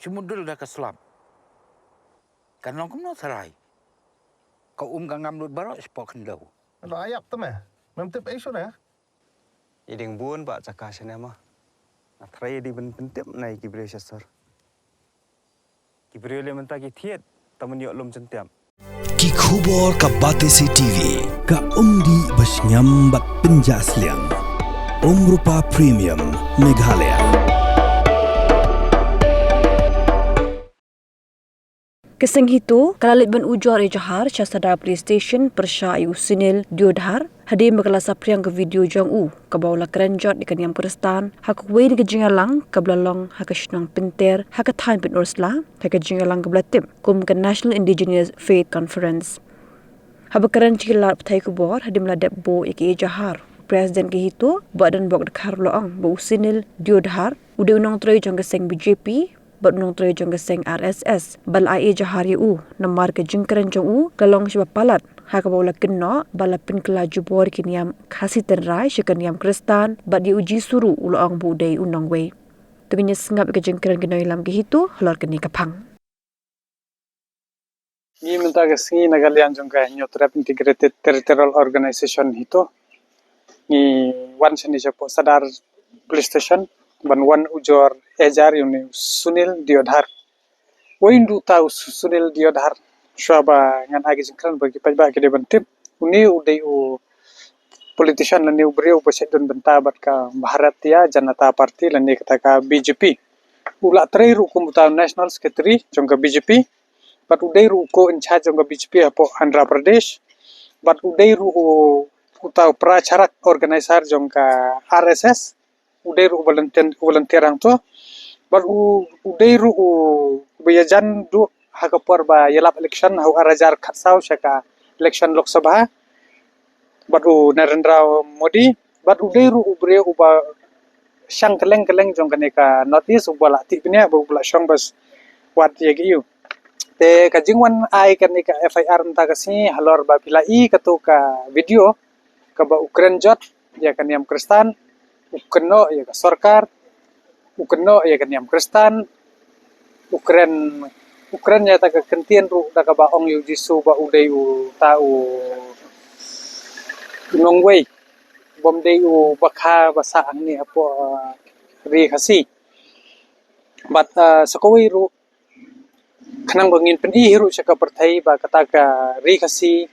Cumudul dah ke selam. Kan long kemno sarai. Kau gangam lut barok sepok kendau. Lo ayap tu meh. Memtip isu na. Iding buon ba cakah sana mah. Atrai di pentip nai kibriyo sasar. Kibriyo le mentagi thiet taman yok lom centiam. Ki khubor ka Batesi TV ka umdi basnyam bat penjasliang. Rupa Premium Meghalaya. Keseng itu, kalalit ban ujar jahar sadar PlayStation persya iu Sunil Diodhar hadir mengelasa priang ke video jang ke bawah keranjot di kaniam Purestan hak wei di kejingalang ke belalong hak senang pinter hak thain pin ursla hak kejingalang ke belatim kum ke National Indigenous Faith Conference. Hab keranci lar pthai ku bor hadir meladap bo iki jahar Presiden ke itu badan bok dekhar loang bo Sunil Diodhar udah unang troy jang keseng BJP Bernong troy jong geseng RSS bal ai jahar yu namar ke jingkran jong kalong siba palat ha ka bola kenno bala pin kelaju bor kiniam khasi tenrai shikaniam Kristan bad di uji suru ulang budai unang we tuginya sengap ke jingkran kenoi lam ke hitu lor keni kapang ni menta ke singi nagalian jong ka nyotrap integrated territorial organization hito ni wan seni japo sadar police station ban wan ujor ejar yuni Sunil Diodhar windu tahu Sunil Diodhar shaba ngan agi jingkran bagi pajba ke de bantip uni udai u politician lani ubriu baset don benta bat ka Bharatiya Janata Party lani kata ka BJP ula trai ru kumbuta national secretary jong ka BJP bat udai ru ko in charge jong ka BJP apo Andhra Pradesh bat udai ru utau pracharak organizer jong ka RSS udai ru volunteer ang to baru udai ru bayajan du hakapor ba yelap election hau arajar khatsau shaka election Lok Sabha baru Narendra Modi baru udai ru ubre uba syang keleng jong kaneka notice ubala ti bine ubala syang bas wat yagi yu te kajingwan ai kaneka FIR mta kasi halor ba pilai katu ka video ka ba Ukraine jot ya kaniam Kristan ukeno ya ka sarkar ukeno ya kaniam Kristan Ukraine ya ta ka kentien ru da ka ba ong yu jisu ba udai u ta u nongwei bom dei u bakha basa angni apo ri khasi bat sakowi ru khanang bangin pendi hiru chaka perthai ba kata ka ri khasi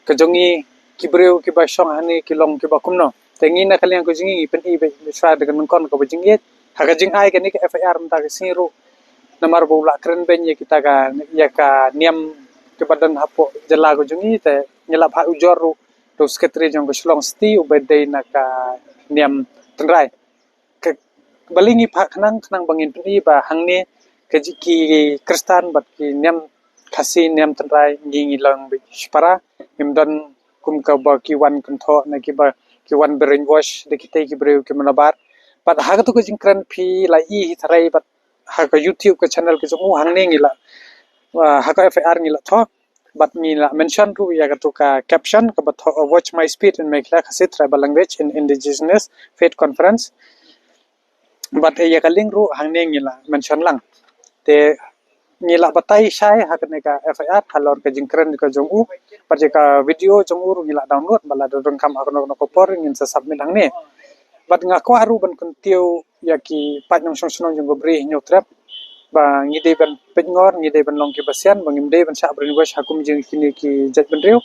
kajongi kibreu ki ba shong hani kilong ki ba kumno tengi na kalian ko jingi pendi be swa dengan kon ko bajingit haga jing ai kan ni ka FIR mta ka siru namar bo la kren ben ya kita ka ya ka niam ke badan hapo jela ko jingi te nyela pha ujor ru to sekretari jong ko shlong sti ubedai na ka niam tenrai ke balingi pha khanang bangin pendi ba hangni ke ki Kristan bat ki niam khasi niam tenrai ngingi lang be spara imdan kum ka ba ki wan kentho na ki ba ki wan brainwash de kitai ki breu ki manabar but ha to ko jingkran phi la i tharai but ha ka YouTube ka channel ki jong hangne ngila ha ka FIR ngila tho but ngila mention ru ya ka to ka caption ka ba watch my speech in Meghla Khasit tribal language in indigenous faith conference but ya ka link ru hangne ngila mention lang te ngila batai sai ha ka ne ka FIR halor ka jingkran ka jong par ka video jong ru ngila download bala dodon kam ha no ko por ngin sa submit hangne bat ngako aru ban kuntiu yaki patnong song jong gobri nyotrap ba ngide ban pengor ngide ban long ki basian bangimde ban sa brin was hakum jing kini ki jat ban riu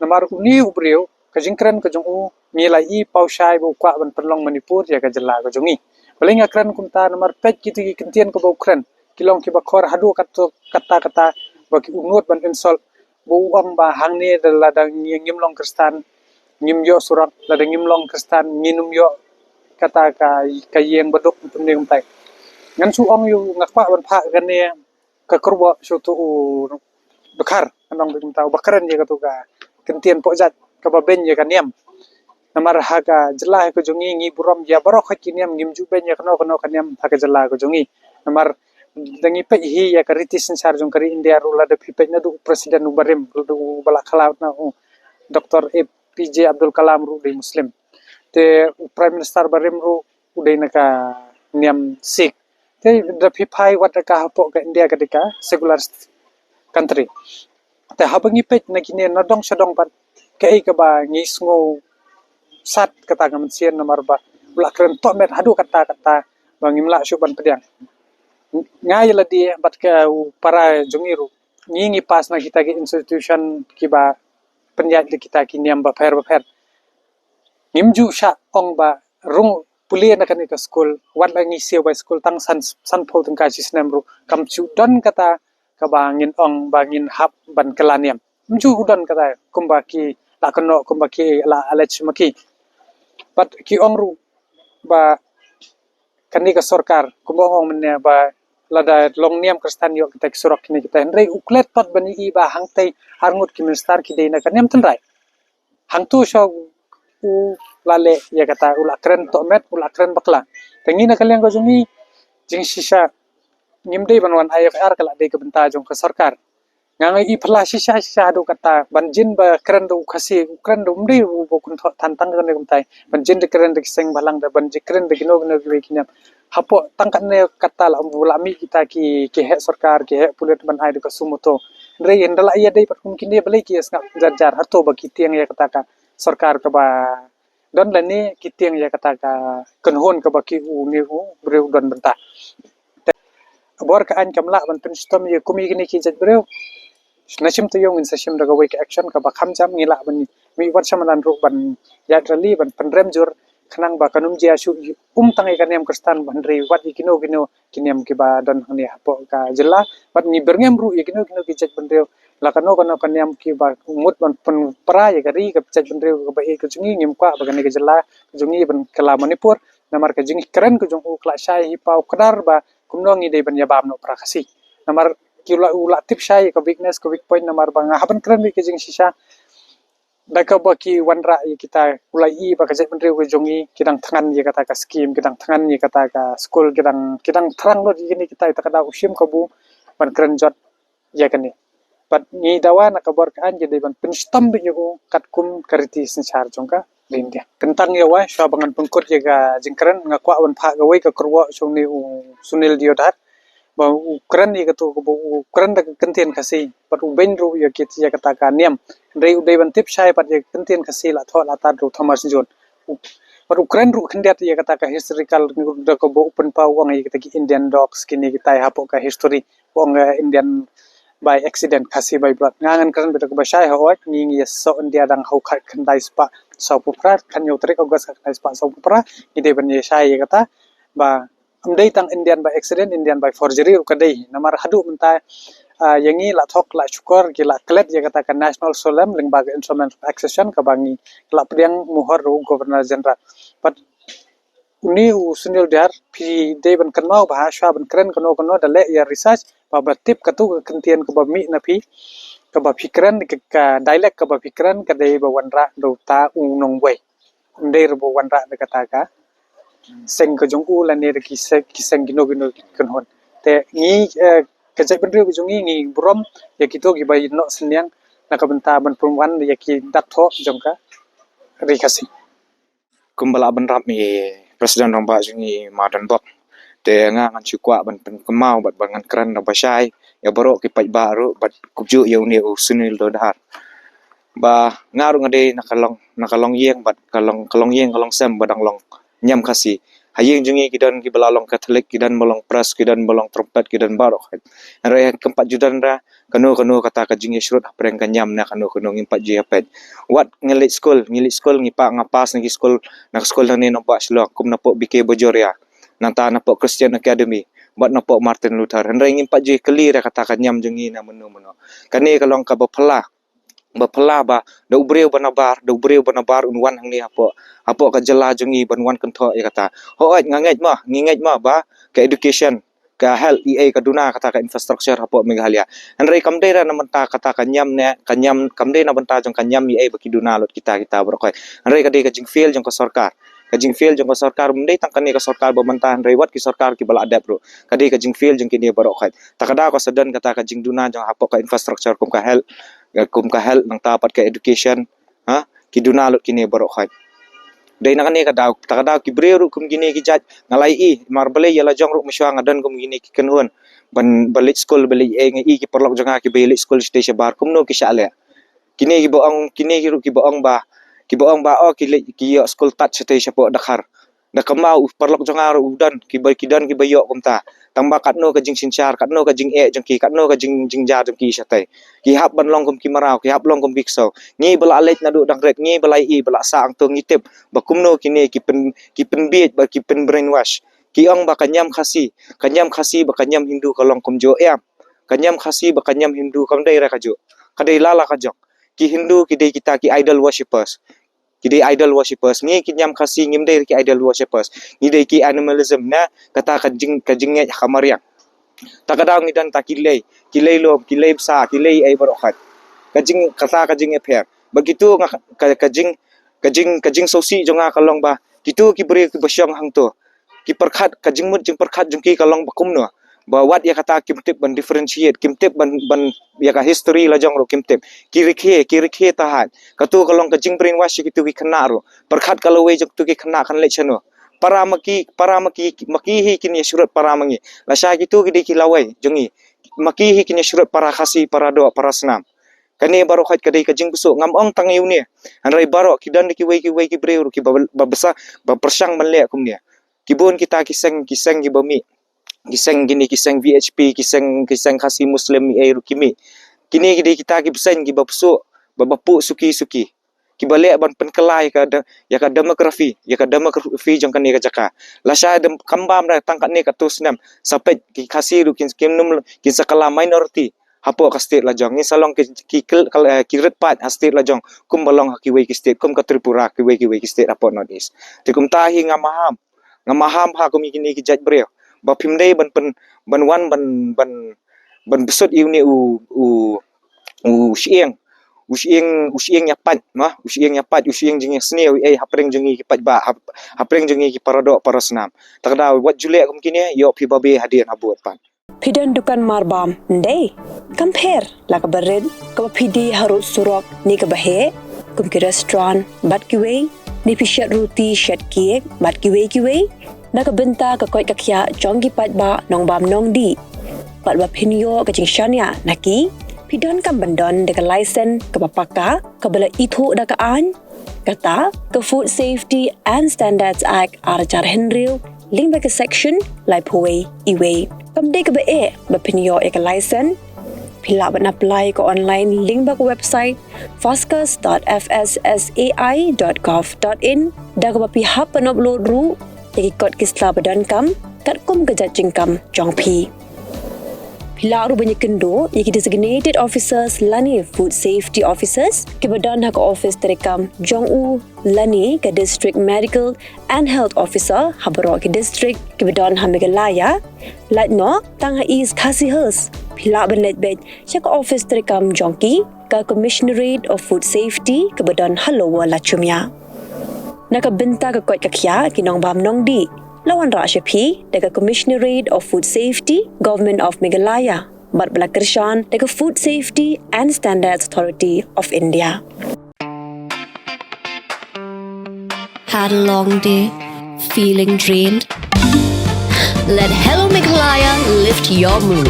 namar uni ubriu ka jingkran ka jong ngila i paushai bo kwa ban perlong Manipur ya ka jela ka jongi paling akran kumta namar pet ki kentien ko Ukraine kilong ki bakor hadu kata bagi unut ban insol bo am ba hangne ladang ngim long Kristan ngim yo surat ladang ngim long Kristan nginum yo kata ka yeng badok tumning tai ngan su ong yu ngakwa ban pha gan ne ka kurwa su tu bakar anong bim tau bakaran je ka tu ka kentien pojat ka ba ben je ka niam namar ha ka jela ko jongi ngi buram ya barok ha kiniam ngim ju ben ya kano ka niam ha ka jela ko jongi namar dangi pe hi ya ka riti sensar jong kari India rula de pipe na du presiden ubarim du bala khala na Dr. APJ Abdul Kalam ru di muslim te prime minister barim ru udai naka niam sik Te the pipai wat ka hapo ka India ketika secular country. Te habangi pet na kini nadong sadong pat kai ka ba ngis ngo sat kata ngamen sien nomor ba ula keren to met hadu kata bangimla syuban pediang. Ngai la dia bat ka para jungiru ngingi pas na kita ki institution ki ba penjat di kita ki niam ba pher ngimju sha ong ba rung pulia na kanita school wat la ngi siu ba school tang san pho tang ka system ru kam chu don kata ka ba ngin ong ba ngin hap ban kelaniam mju don kata kumba ki la kono kumba ki la alech maki bat ki ong ru ba kanika sarkar kumba ong menne ba lada long niam kristan yo kita surok kini kita ndrei uklet pat bani I ba hangtai harngut ki minister ki deina kaniam tenrai hangtu sho u lale ya kata ula keren to met ula keren bakla tengi na kalian ko jungi jing sisa ngimdei banwan IFR kala dei ke benta jong ke sarkar ngangai I phla sisa do kata banjin ba keren do khasi keren do mdei bo kun tantang kan ne kumtai banjin de keren de seng balang da banjin keren de gino we kinyam hapo tangkat ne kata la bulami kita ki he sarkar ki he pulit ban ai de sumuto rei endala ia dei pat mungkin dia beli ki skap jar harto ba ki tiang ya kata ka sarkar ka ba don la ni ki tiang ya kata ka kenhon ka ba ki u ni u breu don benta bor ka an kamla ban pen stom ye kumi ni ki jat breu nashim to yong in sashim daga wake action ka ba kham jam ngila ban mi wat samadan ru ban ya rally ban penrem jur khanang ba kanum jia shu tangai kaniam kristan ban rei wat ikino kiniam ki ba don ni hapo ka jela bat ni berngem ru ikino ki jat ban reu la kano kaniam ki ba umut ban pen pra ya gari ka jat ban reu ka ba e ka jungi ngim kwa ba kani ka jela jungi ban kala manipur namar ka jingi keren ku jung u kla shai hi pau kadar ba kumno ngi dei ban ya bam no pra khasi namar ki ula tip shai ka weakness ka weak point namar ba haban keren ki jing sisa Daka baki wanra kita ulai ba kajak menteri wejongi kidang tangan ye kata ka scheme kidang tangan ye kata ka school kidang terang lo ini kita kada usim kabu ban keren jot ya kan ni pat ni dawa na kabar kan jadi ban penstam be yo kat kum kariti sensar jongka lindia kentang ya wa syabangan pengkut ye ga jingkeren ngakwa wan pha ga wei ka kurwa sungni sunil diodar ba ukran ye katu ukran da kentien kasi pat uben ru ye kit ya kata ka niam rei udai ban tip shai pat ye kentien kasi la tho la ta ru thomas jon pat ukran ru khendiat ye kata ka historical da ko bo open pa wang ye kata ki indian dogs kini kita hapo ka history wang indian by accident kasi by blood ngangan kan beto ka shai hawat ni so india dang hau khat khandai spa so pupra kan yo trek august khandai spa so pupra ide ban ye shai ye kata ba amdei tang indian by accident indian by forgery ukadei namar hadu menta yangi la thok la chukor ki la klet ya kata kan national solemn lembaga instrument of accession ka bangi la priang muhor ru governor general but uni usunil dar pi de ban kanau ba sha ban kren kano dale ya research ba batip katu kentian ka ba mi na pi ka ba fikran ka dialect ka ba fikran ka dei ba wanra do ta unong wei ndei ru wanra de kata ka seng ko jong u la ne ki seng gino kan hon te ni kajak bendri ko jong ngi brom ya kito gi bai no senyang na ka benta ban perempuan ya ki dak tho jong ka rikasi kumbala ban rap mi presiden rong ba jungi madan bok te nga ngan chukwa ban pen kemau bat bangan kran na basai ya baro ki pai baru bat kubju ya uni sunil do dar ba ngaru ngade nakalong yeng bat kalong yeng kalong sem badang long nyam kasi hayeng jungi kidan ki belalong katolik kidan bolong pras kidan bolong trompet kidan barok re keempat judan ra kanu kata ka jingi shrut apreng ka nyam na kanu ngimpat ji apet wat ngelit school ngipa ngapas ngi school nak school ni nampak slok kum napok bike bojoria nang ta napok Christian Academy bat napok Martin Luther re ngimpat ji clear kata ka nyam jungi na menu kani kalong ka bapala ba da ubreu banabar unwan hang ni apo ka jela jungi banwan kentho ya kata hoat ngangej mah ba ka education ka health EA ka duna kata ka infrastructure apo Meghalaya anrei kamdei ra namenta kata ka nyam kamdei na benta jong ka nyam EA baki duna lot kita berokoi anrei ka dei ka jingfiel jong ka sarkar mendei tangkani ka sarkar bamenta anrei wat ki sarkar ki bala adap ro ka dei ka jingfiel jong kini berokoi takada ka sedan kata ka jing duna jong apo ka infrastructure kum ka health nang tapat ka education ha kiduna lot kini barok khat dai nak ne ka daw takadaw ki breru kum gini ki jaj ngalai marbale yala jong ru mswa ngadan kum gini ki kenhun ban balik school balik ngi ki perlok jonga ki balik school station bar kum no ki syale kini ki boong ki boong ba o ki yo school tat station po dakhar da kamau perlok jonga ru udan ki bayo kum ta tamba katno ka jing sinchar katno ka jing jong ki katno ka jing jar jong ki satai ki hap ban long kum ki marau ki hap long kum bikso ngi bala alek na du dang rek ngi balai bala sa ang tong ngitip ba kumno kini ki pen biet ba ki pen brainwash ki ong ba kanyam khasi ba kanyam hindu ka long kum jo kanyam khasi ba kanyam hindu kam dai ra ka jo kadai lala ka jong ki hindu ki dei kita ki idol worshippers ni ki nyam khasi ngim dei ki idol worshippers ni dei ki animalism na kata ka jing nge khamariak takadaw ngidan ta kilei lob kilei sa kilei ai barokat kajing kata kajing eper begitu kajing sosi jonga kalong ba kitu ki beri ki basyang hang to ki perkhat kajing mut jing perkhat jungki kalong bakum no ba wat ya kata kimtip ban differentiate kimtip ban ya ka history la jong ro kimtip kirikhe tahan katu kalong kajing brainwash kitu ki khana ro perkhat kalawe jok tu ki khana khan le chano paramaki hi kini surat paramangi la sha kitu ki lawai jongi maki hi kini surat para khasi para do para senam kani baro khat kadai kajing busuk ngam ong tang yu ni hanrai baro kidan ki wei ki breu ki ba besa ba persang ban le kum ni kibun kita kiseng ki bami kiseng VHP kiseng khasi muslim ai rukimi kini kita ki pesen ki bapsu bapu suki ki balik ban penkelai ka ya ka demografi jong kan ni ka jaka la sha dem kambam ra tangkat ni ka tu senam sampai ki khasi ru kin num ki sakala minority hapo ka state la jong ni salong ki retpat state la jong kum balong ki wei ki state kum ka Tripura ki wei ki state apo northeast ti kum tahi ngamaham ha kum kini ki jaj breu ba phimdei ban besut uni usieng nyapat usieng jing sneu ai hapreng jingi ki patba hapreng jingi ki parado parasenam takda wat jule kum kini yo phi babe hadian abot pan Pidan dukan marbam ndai compare la ka bared ka phidi harut surok ni ka bahe kum ki restaurant bat ki wei ni pishat roti shat cake bat ki wei nak benta ka koi ka khya jonggi patba nong bam nong di patba phinyo ka jing shania naki pidan kam bandon de ka license ka papaka ka bala ithu da ka an kata ka Food Safety and Standards Act arjar henril link ba ka section lai phoi iwe kam de ka ba phinyo ka license pila ban apply ka online link ba ka website fascus.fssai.gov.in da ka pi hap pan upload ru Yaki kot kisla badan kam, kat kum kejat jingkam jong pi. Pila aru banyak kendo, yaki designated officers lani food safety officers, ke badan hak office terekam jong u lani ke district medical and health officer habaro ke district ke badan hamigalaya, lat no tang is khasi hers. Pila ban let bed, chak office terekam jong ki, ke commissionerate of food safety ke badan halowa lachumya. Nakabenta ka kwat kakya kinong bam nong di lawan ra shapi daga Commissionerate of Food Safety Government of Meghalaya bat balakershan daga Food Safety and Standards Authority of India. Had a long day, feeling drained? Let Hello Meghalaya lift your mood.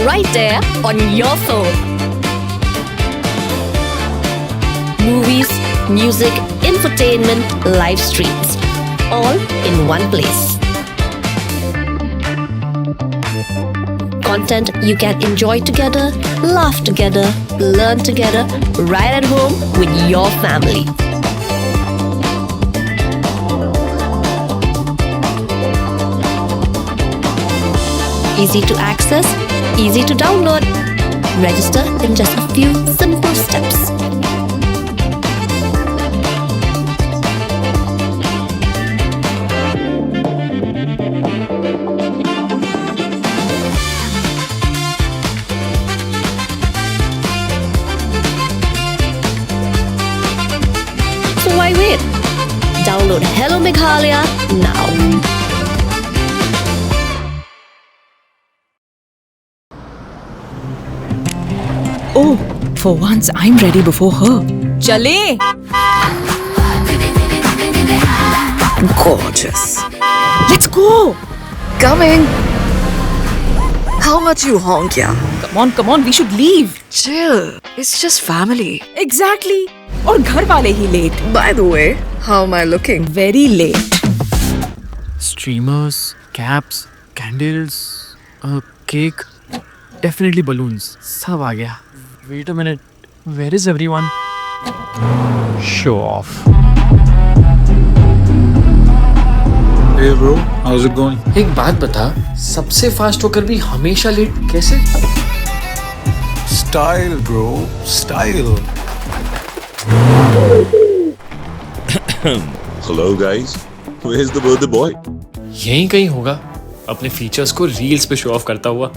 Right there on your phone. Movies, music, infotainment, live streams, all in one place. Content you can enjoy together, laugh together, learn together, right at home with your family. Easy to access, easy to download. Register in just a few simple steps. Why wait? Download Hello Meghalaya now. Oh, for once I'm ready before her. Chale! gorgeous. Let's go. Coming. How much you honk, yeah? Come on, we should leave. Chill. It's just family. Exactly. और घर वाले ही late. By the way, how am I looking? Very late. Streamers, caps, candles, cake, definitely balloons. सब आ गया. Wait a minute. Where is everyone? Show off. Hey bro, how's it going? एक बात बता, सबसे फास्ट होकर भी हमेशा लेट कैसे? Style bro, style. Hello guys, where's the birthday boy? यहीं कहीं होगा, अपने फीचर्स को रील्स पे शो ऑफ करता हुआ.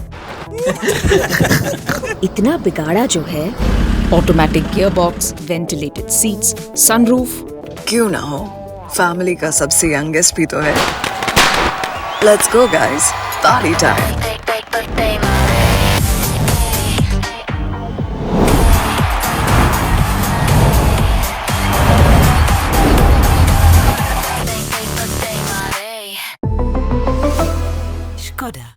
इतना बिगाड़ा जो है, automatic gear box, ventilated seats, sunroof. क्यों ना हो? फैमिली का सबसे यंगेस्ट भी तो है. Let's go guys. Party time. Skoda.